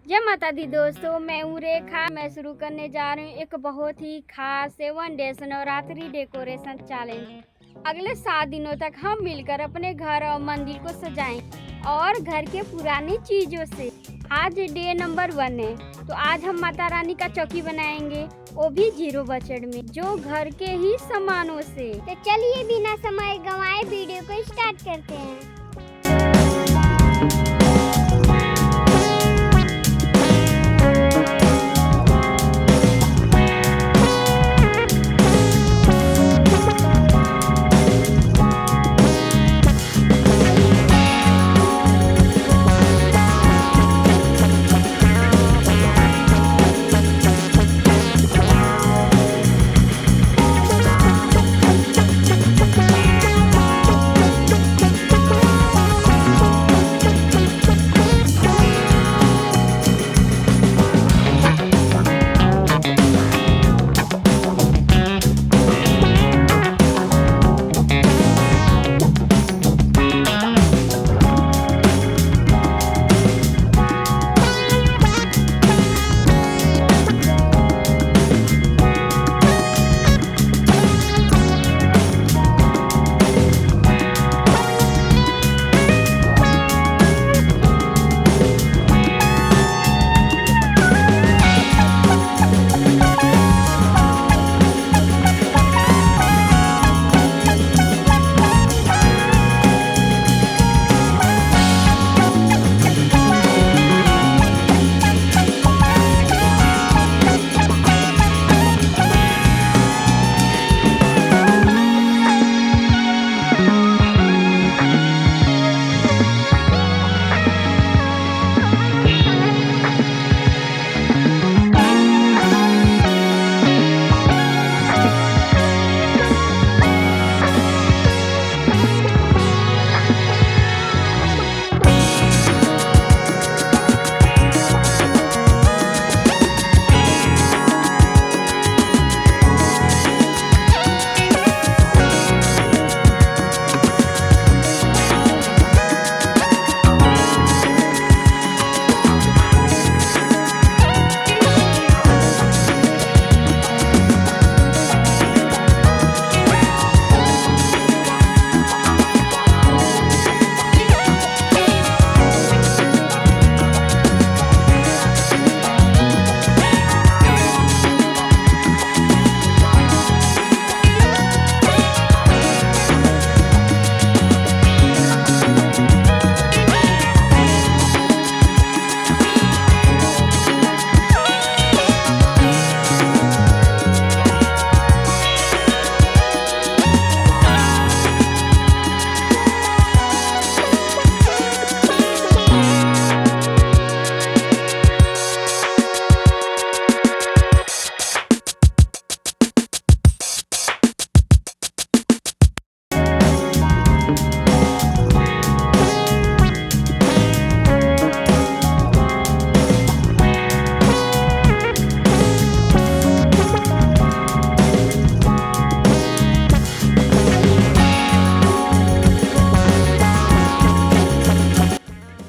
जय माता दी दोस्तों, मैं हूँ रेखा। मैं शुरू करने जा रही हूँ एक बहुत ही खास 7 डेज नवरात्रि डेकोरेशन चैलेंज। अगले 7 दिनों तक हम मिलकर अपने घर और मंदिर को सजाएं और घर के पुरानी चीजों से। आज डे नंबर 1 है, तो आज हम माता रानी का चौकी बनाएंगे, वो भी 0 बजट में, जो घर के ही सामानों से। तो चलिए बिना समय गंवाए वीडियो को स्टार्ट करते हैं।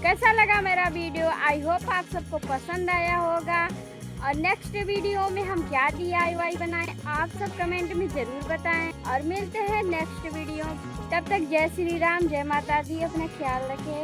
कैसा लगा मेरा वीडियो? आई होप आप सबको पसंद आया होगा। और नेक्स्ट वीडियो में हम क्या DIY बनाएं, आप सब कमेंट में जरूर बताएं। और मिलते हैं नेक्स्ट वीडियो। तब तक जय श्री राम, जय माता दी। अपना ख्याल रखें।